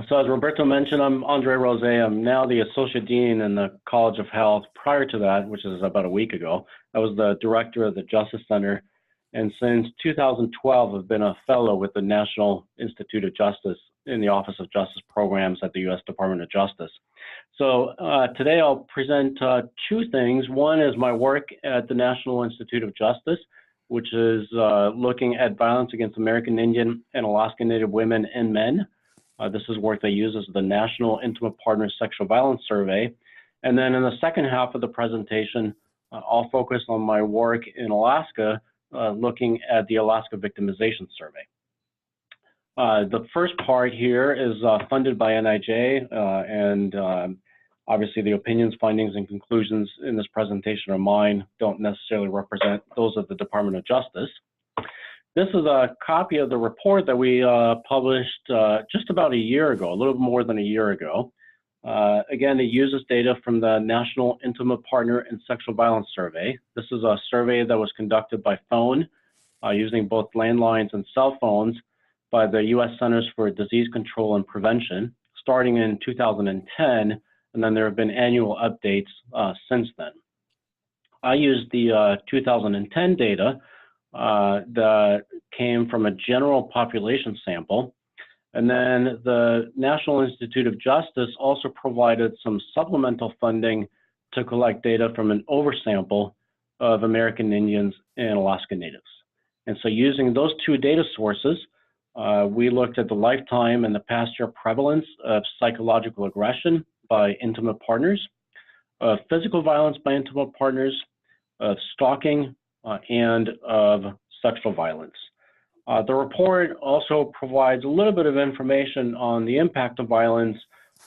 So as Roberto mentioned, I'm Andre Rosay. I'm now the Associate Dean in the College of Health. Prior to that, which is about a week ago, I was the Director of the Justice Center. And since 2012, I've been a fellow with the National Institute of Justice in the Office of Justice Programs at the U.S. Department of Justice. So today I'll present two things. One is my work at the National Institute of Justice, which is looking at violence against American Indian and Alaska Native women and men. This is work that uses the National Intimate Partner Sexual Violence Survey. And then in the second half of the presentation, I'll focus on my work in Alaska, looking at the Alaska Victimization Survey. The first part here is funded by NIJ, and obviously the opinions, findings, and conclusions in this presentation are mine, don't necessarily represent those of the Department of Justice. This is a copy of the report that we published just about a year ago, a little more than a year ago. Again, it uses data from the National Intimate Partner and Sexual Violence Survey. This is a survey that was conducted by phone using both landlines and cell phones by the U.S. Centers for Disease Control and Prevention, starting in 2010, and then there have been annual updates since then. I used the 2010 data that came from a general population sample. And then the National Institute of Justice also provided some supplemental funding to collect data from an oversample of American Indians and Alaska Natives. And so using those two data sources, we looked at the lifetime and the past year prevalence of psychological aggression by intimate partners, of physical violence by intimate partners, of stalking, and of sexual violence. The report also provides a little bit of information on the impact of violence,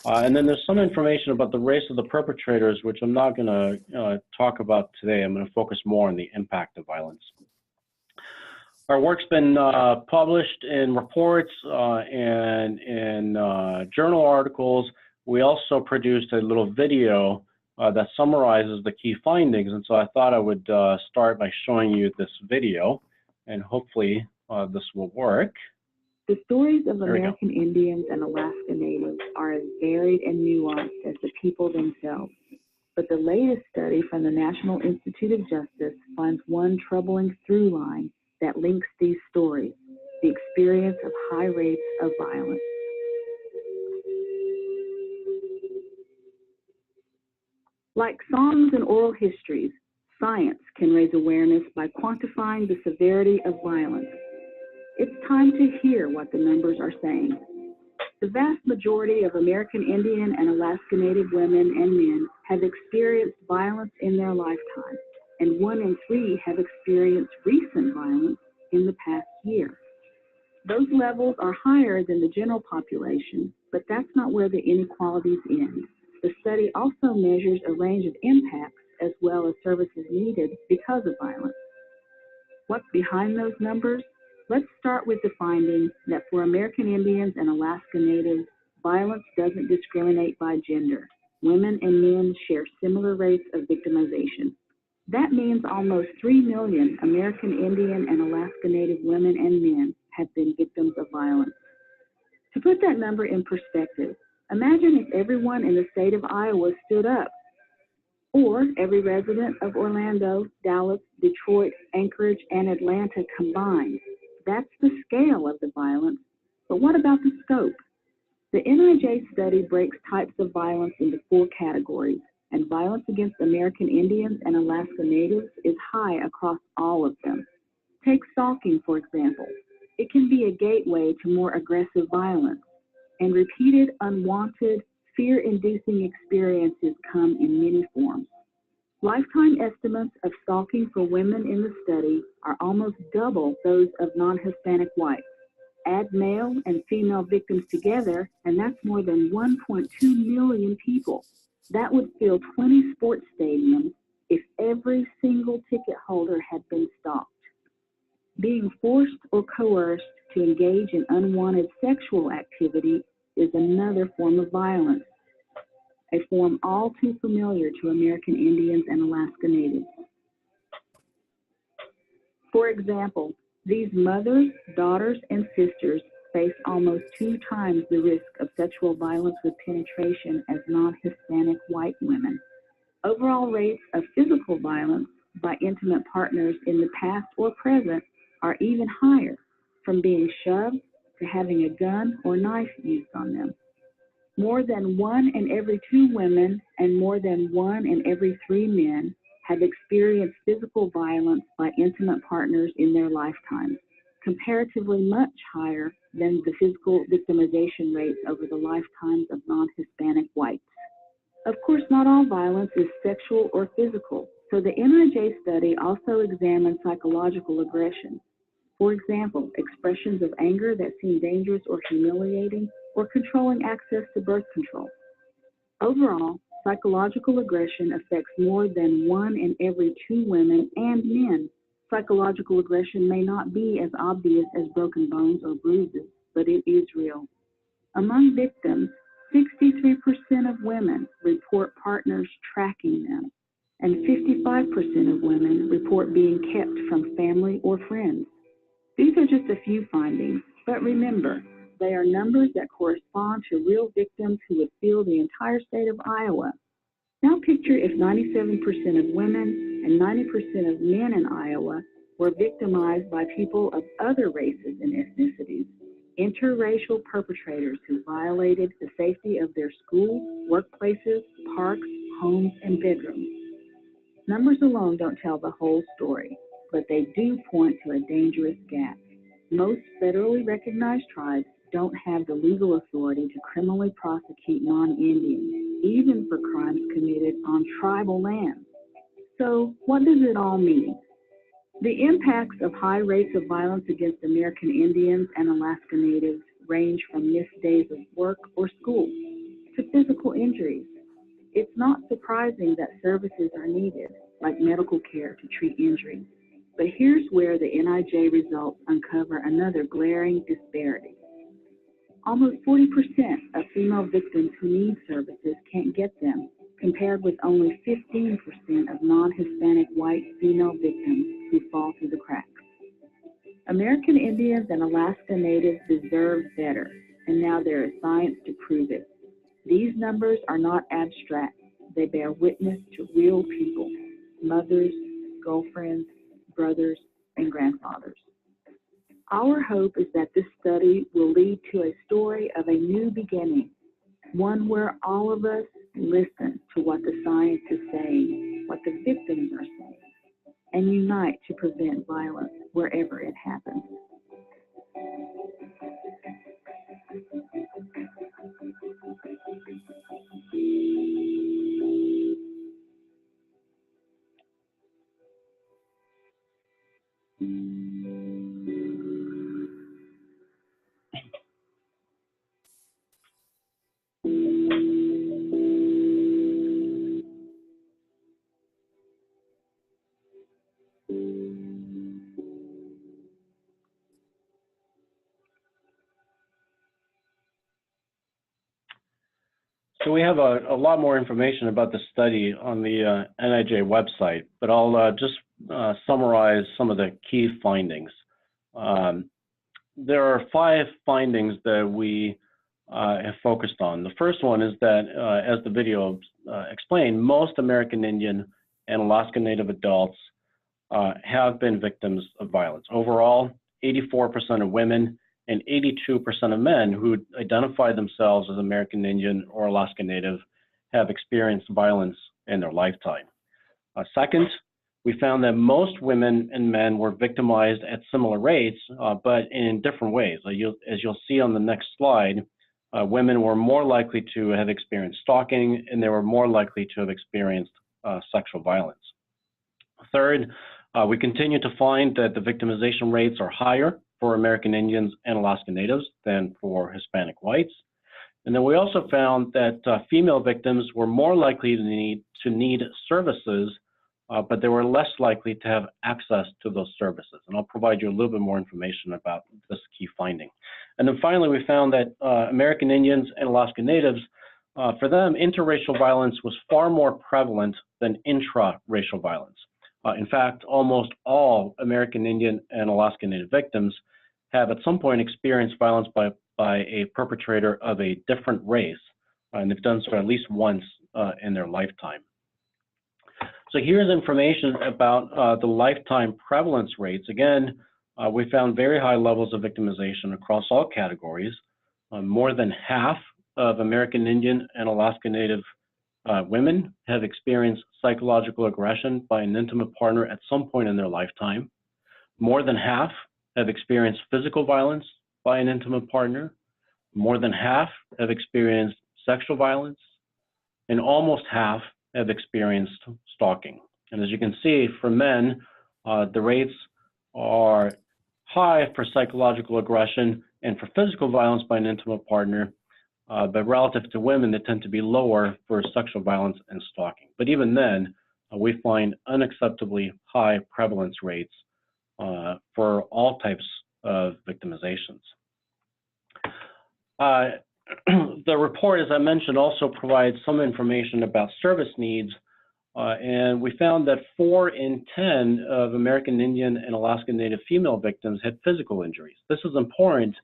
and then there's some information about the race of the perpetrators, which I'm not going to talk about today. I'm going to focus more on the impact of violence. Our work's been published in reports and in journal articles. We also produced a little video that summarizes the key findings. And so I thought I would start by showing you this video, and hopefully this will work. The stories of American Indians and Alaska Natives are as varied and nuanced as the people themselves. But the latest study from the National Institute of Justice finds one troubling through line that links these stories: the experience of high rates of violence. Like songs and oral histories, science can raise awareness by quantifying the severity of violence. It's time to hear what the numbers are saying. The vast majority of American Indian and Alaska Native women and men have experienced violence in their lifetime, and 1 in 3 have experienced recent violence in the past year. Those levels are higher than the general population, but that's not where the inequalities end. The study also measures a range of impacts as well as services needed because of violence. What's behind those numbers? Let's start with the finding that for American Indians and Alaska Natives, violence doesn't discriminate by gender. Women and men share similar rates of victimization. That means almost 3 million American Indian and Alaska Native women and men have been victims of violence. To put that number in perspective, imagine if everyone in the state of Iowa stood up, or every resident of Orlando, Dallas, Detroit, Anchorage, and Atlanta combined. That's the scale of the violence. But what about the scope? The NIJ study breaks types of violence into 4 categories, and violence against American Indians and Alaska Natives is high across all of them. Take stalking, for example. It can be a gateway to more aggressive violence, and repeated, unwanted, fear-inducing experiences come in many forms. Lifetime estimates of stalking for women in the study are almost double those of non-Hispanic whites. Add male and female victims together, and that's more than 1.2 million people. That would fill 20 sports stadiums if every single ticket holder had been stalked. Being forced or coerced to engage in unwanted sexual activity is another form of violence, a form all too familiar to American Indians and Alaska Natives. For example, these mothers, daughters, and sisters face almost 2 times the risk of sexual violence with penetration as non-Hispanic white women. Overall rates of physical violence by intimate partners in the past or present are even higher, from being shoved to having a gun or knife used on them. More than 1 in every 2 women and more than 1 in every 3 men have experienced physical violence by intimate partners in their lifetimes, comparatively much higher than the physical victimization rates over the lifetimes of non-Hispanic whites. Of course, not all violence is sexual or physical, so the NIJ study also examined psychological aggression. For example, expressions of anger that seem dangerous or humiliating, or controlling access to birth control. Overall, psychological aggression affects more than 1 in every 2 women and men. Psychological aggression may not be as obvious as broken bones or bruises, but it is real. Among victims, 63% of women report partners tracking them, and 55% of women report being kept from family or friends. These are just a few findings, but remember, they are numbers that correspond to real victims who would fill the entire state of Iowa. Now picture if 97% of women and 90% of men in Iowa were victimized by people of other races and ethnicities, interracial perpetrators who violated the safety of their schools, workplaces, parks, homes, and bedrooms. Numbers alone don't tell the whole story, but they do point to a dangerous gap. Most federally recognized tribes don't have the legal authority to criminally prosecute non-Indians, even for crimes committed on tribal lands. So what does it all mean? The impacts of high rates of violence against American Indians and Alaska Natives range from missed days of work or school to physical injuries. It's not surprising that services are needed, like medical care to treat injuries. But here's where the NIJ results uncover another glaring disparity. Almost 40% of female victims who need services can't get them, compared with only 15% of non-Hispanic white female victims who fall through the cracks. American Indians and Alaska Natives deserve better, and now there is science to prove it. These numbers are not abstract. They bear witness to real people, mothers, girlfriends, brothers, and grandfathers. Our hope is that this study will lead to a story of a new beginning, one where all of us listen to what the science is saying, what the victims are saying, and unite to prevent violence wherever it happens. So we have a lot more information about the study on the NIJ website, but I'll just summarize some of the key findings. There are 5 findings that we have focused on. The first one is that, as the video explained, most American Indian and Alaska Native adults have been victims of violence. Overall, 84% of women and 82% of men who identify themselves as American Indian or Alaska Native have experienced violence in their lifetime. Second, we found that most women and men were victimized at similar rates, but in different ways. As you'll see on the next slide, women were more likely to have experienced stalking, and they were more likely to have experienced sexual violence. Third, we continue to find that the victimization rates are higher for American Indians and Alaska Natives than for Hispanic whites. And then we also found that female victims were more likely to need services, but they were less likely to have access to those services. And I'll provide you a little bit more information about this key finding. And then finally, we found that American Indians and Alaska Natives, for them, interracial violence was far more prevalent than intra-racial violence. In fact, almost all American Indian and Alaska Native victims have at some point experienced violence by a perpetrator of a different race, and they've done so at least once in their lifetime. So here's information about the lifetime prevalence rates. Again, we found very high levels of victimization across all categories. More than half of American Indian and Alaska Native women have experienced psychological aggression by an intimate partner at some point in their lifetime. More than half have experienced physical violence by an intimate partner. More than half have experienced sexual violence, and almost half have experienced stalking. And as you can see, for men, the rates are high for psychological aggression and for physical violence by an intimate partner, but relative to women, they tend to be lower for sexual violence and stalking. But even then, we find unacceptably high prevalence rates for all types of victimizations. The report, as I mentioned, also provides some information about service needs, and we found that 4 in 10 of American Indian and Alaska Native female victims had physical injuries. This is important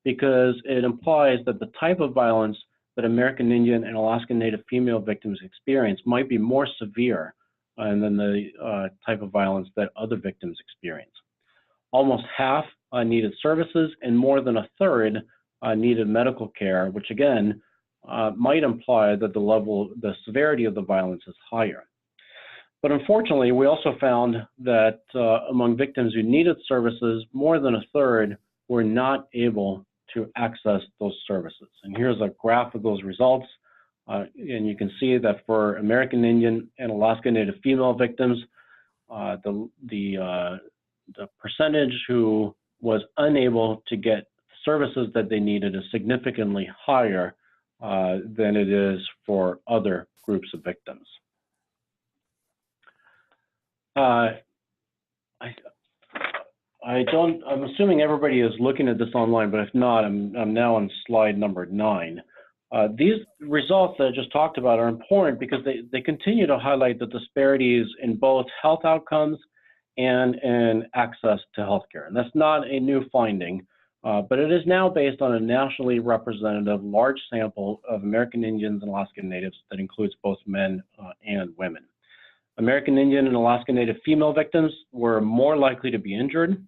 because it implies that the type of violence that American Indian and Alaska Native female victims experience might be more severe than the type of violence that other victims experience. Almost half needed services, and more than a third needed medical care, which again might imply that the severity of the violence is higher. But unfortunately, we also found that among victims who needed services, more than a third were not able to access those services. And here's a graph of those results. And you can see that for American Indian and Alaska Native female victims, the percentage who was unable to get services that they needed is significantly higher than it is for other groups of victims. I'm assuming everybody is looking at this online, but if not, I'm now on slide number 9. These results that I just talked about are important because they continue to highlight the disparities in both health outcomes and in access to healthcare. And that's not a new finding, but it is now based on a nationally representative large sample of American Indians and Alaska Natives that includes both men and women. American Indian and Alaska Native female victims were more likely to be injured.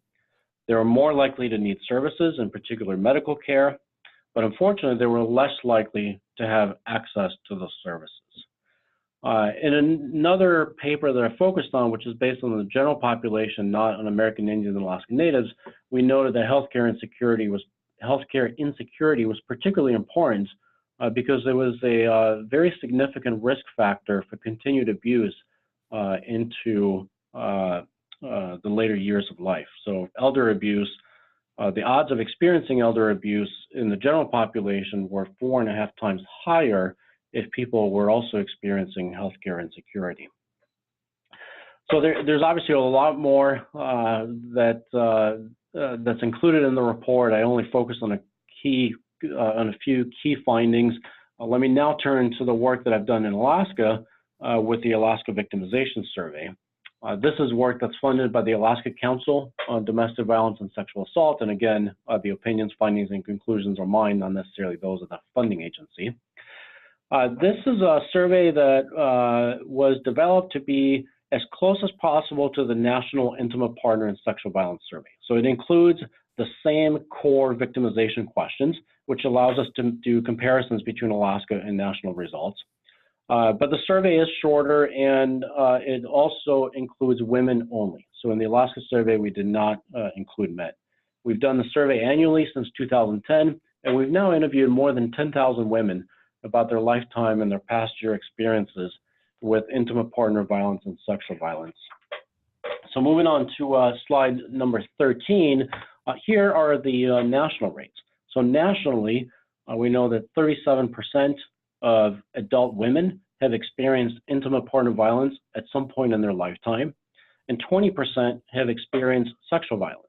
They were more likely to need services, in particular medical care, but unfortunately, they were less likely to have access to those services. In another paper that I focused on, which is based on the general population, not on American Indians and Alaska Natives, we noted that healthcare insecurity was particularly important because there was a very significant risk factor for continued abuse into the later years of life. So elder abuse, the odds of experiencing elder abuse in the general population were 4.5 times higher if people were also experiencing healthcare insecurity. So there's obviously a lot more that's included in the report. I only focused on a few key findings. Let me now turn to the work that I've done in Alaska with the Alaska Victimization Survey. This is work that's funded by the Alaska Council on Domestic Violence and Sexual Assault. And again, the opinions, findings, and conclusions are mine, not necessarily those of the funding agency. This is a survey that was developed to be as close as possible to the National Intimate Partner and Sexual Violence Survey. So it includes the same core victimization questions, which allows us to do comparisons between Alaska and national results. But the survey is shorter, and it also includes women only. So in the Alaska survey, we did not include men. We've done the survey annually since 2010, and we've now interviewed more than 10,000 women about their lifetime and their past year experiences with intimate partner violence and sexual violence. So moving on to slide number 13, here are the national rates. So nationally, we know that 37% of adult women have experienced intimate partner violence at some point in their lifetime, and 20% have experienced sexual violence.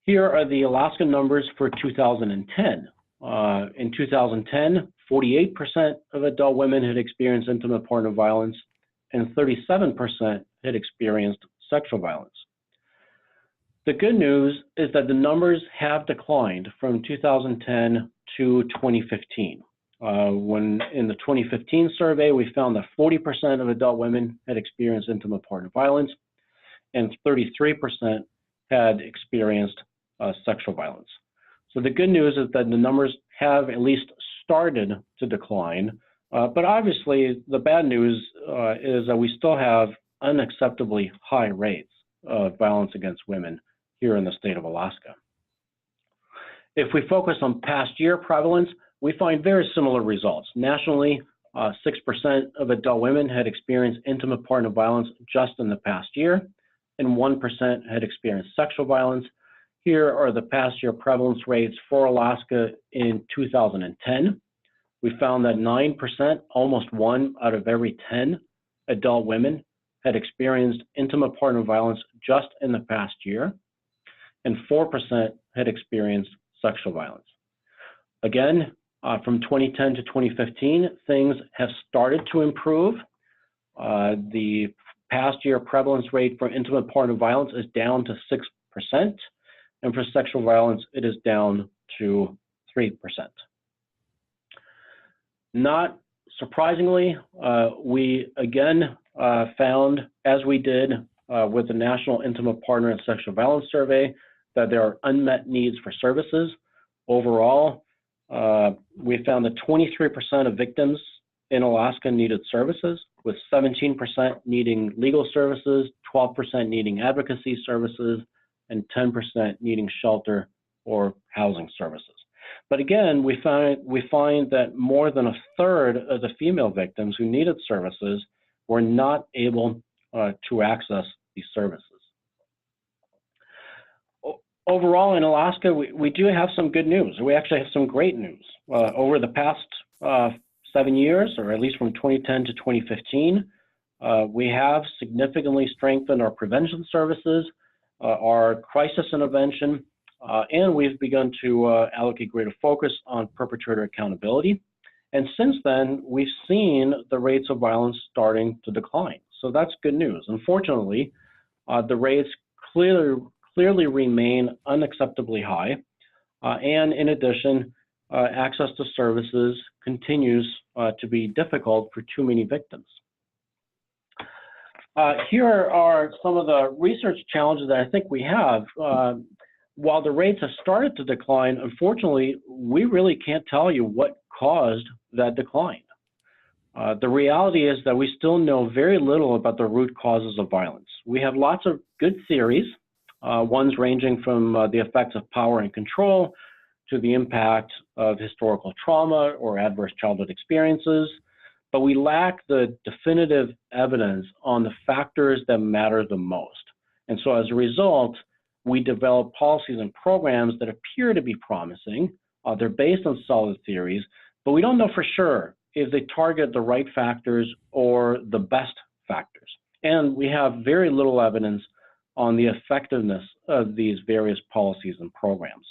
Here are the Alaska numbers for 2010. In 2010, 48% of adult women had experienced intimate partner violence, and 37% had experienced sexual violence. The good news is that the numbers have declined from 2010 to 2015. When in the 2015 survey, we found that 40% of adult women had experienced intimate partner violence and 33% had experienced sexual violence. So the good news is that the numbers have at least started to decline, but obviously the bad news is that we still have unacceptably high rates of violence against women here in the state of Alaska. If we focus on past year prevalence, we find very similar results. Nationally, 6% of adult women had experienced intimate partner violence just in the past year, and 1% had experienced sexual violence. Here are the past year prevalence rates for Alaska in 2010. We found that 9%, almost 1 out of every 10 adult women had experienced intimate partner violence just in the past year, and 4% had experienced sexual violence. Again, from 2010 to 2015, things have started to improve. The past year prevalence rate for intimate partner violence is down to 6%, and for sexual violence, it is down to 3%. Not surprisingly, we again found, as we did with the National Intimate Partner and Sexual Violence Survey, that there are unmet needs for services. Overall, we found that 23% of victims in Alaska needed services, with 17% needing legal services, 12% needing advocacy services, and 10% needing shelter or housing services. But again, we find that more than a third of the female victims who needed services were not able to access these services. Overall, in Alaska, we do have some good news. We actually have some great news. Over the past 7 years, or at least from 2010 to 2015, we have significantly strengthened our prevention services, our crisis intervention, and we've begun to allocate greater focus on perpetrator accountability. And since then, we've seen the rates of violence starting to decline. So that's good news. Unfortunately, the rates clearly remain unacceptably high. And in addition, access to services continues to be difficult for too many victims. Here are some of the research challenges that I think we have. While the rates have started to decline, unfortunately, we really can't tell you what caused that decline. The reality is that we still know very little about the root causes of violence. We have lots of good theories, ones ranging from the effects of power and control to the impact of historical trauma or adverse childhood experiences, but we lack the definitive evidence on the factors that matter the most. And so as a result, we develop policies and programs that appear to be promising. They're based on solid theories, but we don't know for sure if they target the right factors or the best factors. And we have very little evidence on the effectiveness of these various policies and programs.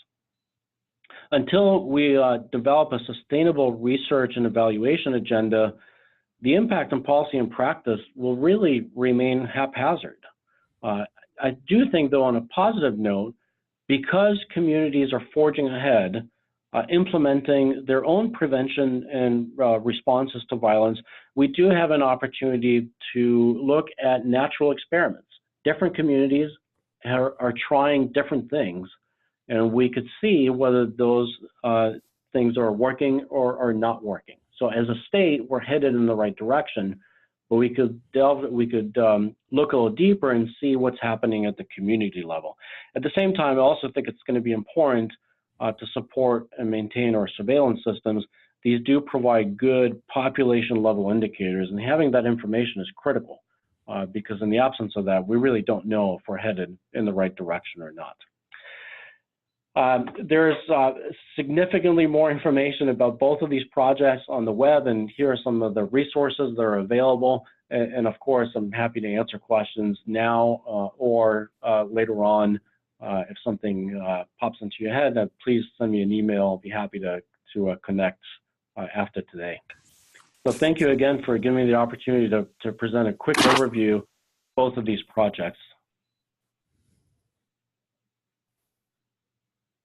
Until we develop a sustainable research and evaluation agenda, the impact on policy and practice will really remain haphazard. I do think, though, on a positive note, because communities are forging ahead, implementing their own prevention and responses to violence, we do have an opportunity to look at natural experiments. Different communities are trying different things, and we could see whether those things are working or are not working. So as a state, we're headed in the right direction, but we could look a little deeper and see what's happening at the community level. At the same time, I also think it's going to be important to support and maintain our surveillance systems. These do provide good population level indicators, and having that information is critical because in the absence of that, we really don't know if we're headed in the right direction or not. There's significantly more information about both of these projects on the web, and here are some of the resources that are available. And of course, I'm happy to answer questions now or later on. If something pops into your head, please send me an email. I'll be happy to connect after today. So thank you again for giving me the opportunity to present a quick overview of both of these projects.